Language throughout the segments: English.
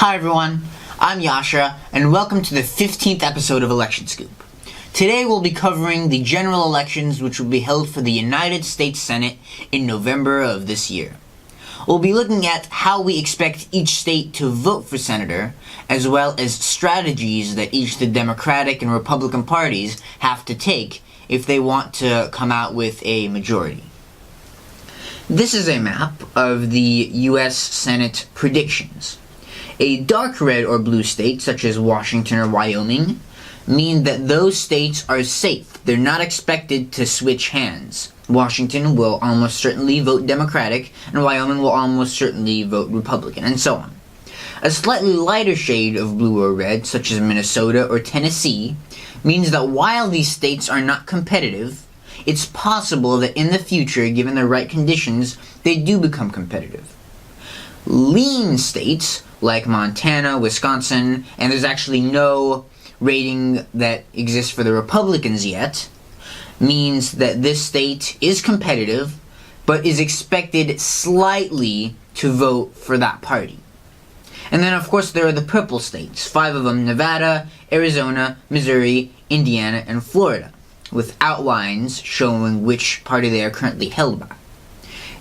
Hi everyone, I'm Yasha, and welcome to the 15th episode of Election Scoop. Today we'll be covering the general elections which will be held for the United States Senate in November of this year. We'll be looking at how we expect each state to vote for senator, as well as strategies that each the Democratic and Republican parties have to take if they want to come out with a majority. This is a map of the U.S. Senate predictions. A dark red or blue state, such as Washington or Wyoming, mean that those states are safe. They're not expected to switch hands. Washington will almost certainly vote Democratic, and Wyoming will almost certainly vote Republican, and so on. A slightly lighter shade of blue or red, such as Minnesota or Tennessee, means that while these states are not competitive, it's possible that in the future, given the right conditions, they do become competitive. Lean states, like Montana, Wisconsin, and there's actually no rating that exists for the Republicans yet, means that this state is competitive, but is expected slightly to vote for that party. And then, of course, there are the purple states, 5 of them: Nevada, Arizona, Missouri, Indiana, and Florida, with outlines showing which party they are currently held by.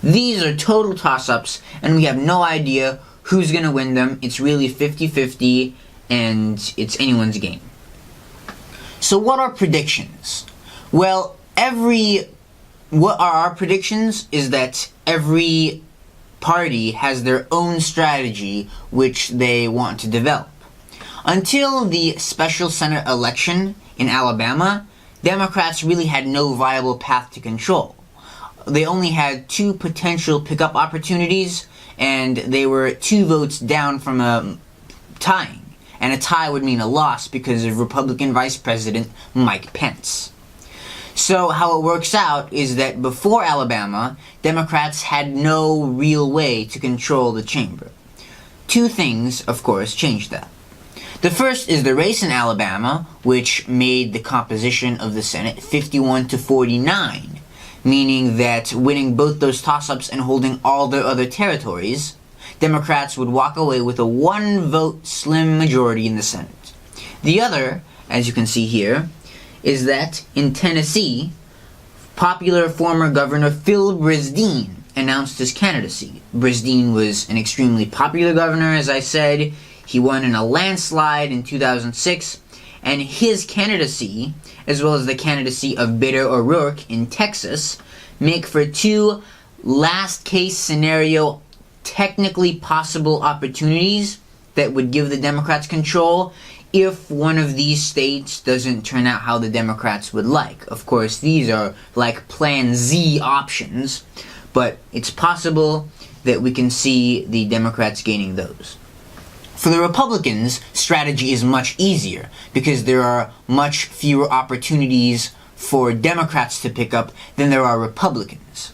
These are total toss-ups, and we have no idea who's going to win them. It's really 50-50, and it's anyone's game. So what are predictions? Well, what are our predictions is that every party has their own strategy which they want to develop. Until the special Senate election in Alabama, Democrats really had no viable path to control. They only had 2 potential pickup opportunities, and they were 2 votes down from tying. And a tie would mean a loss because of Republican Vice President Mike Pence. So how it works out is that before Alabama, Democrats had no real way to control the chamber. 2 things, of course, changed that. The first is the race in Alabama, which made the composition of the Senate 51-49, meaning that winning both those toss-ups and holding all their other territories, Democrats would walk away with a 1-vote slim majority in the Senate. The other, as you can see here, is that in Tennessee, popular former Governor Phil Brisdin announced his candidacy. Brisdin was an extremely popular governor, as I said. He won in a landslide in 2006, and his candidacy, as well as the candidacy of Beto O'Rourke in Texas, make for 2 last-case scenario technically possible opportunities that would give the Democrats control if one of these states doesn't turn out how the Democrats would like. Of course, these are like Plan Z options, but it's possible that we can see the Democrats gaining those. For the Republicans, strategy is much easier because there are much fewer opportunities for Democrats to pick up than there are Republicans.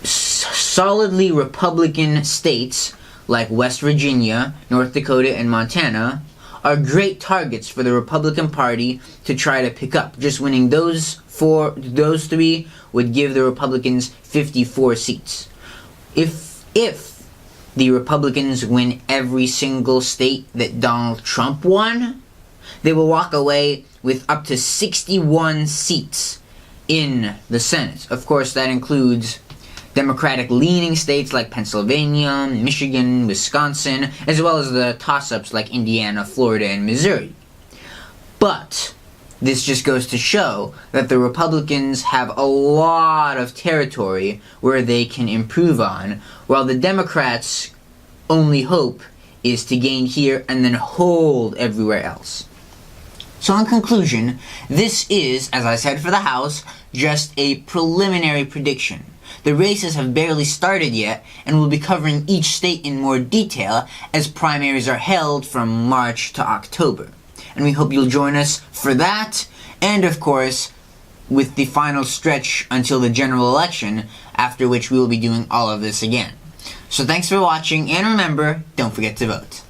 Solidly Republican states like West Virginia, North Dakota, and Montana are great targets for the Republican Party to try to pick up. Just winning those 3 would give the Republicans 54 seats. If the Republicans win every single state that Donald Trump won, they will walk away with up to 61 seats in the Senate. Of course, that includes Democratic-leaning states like Pennsylvania, Michigan, Wisconsin, as well as the toss-ups like Indiana, Florida, and Missouri. But this just goes to show that the Republicans have a lot of territory where they can improve on, while the Democrats' only hope is to gain here and then hold everywhere else. So in conclusion, this is, as I said for the House, just a preliminary prediction. The races have barely started yet, and we'll be covering each state in more detail as primaries are held from March to October. And we hope you'll join us for that, and of course, with the final stretch until the general election, after which we will be doing all of this again. So thanks for watching, and remember, don't forget to vote.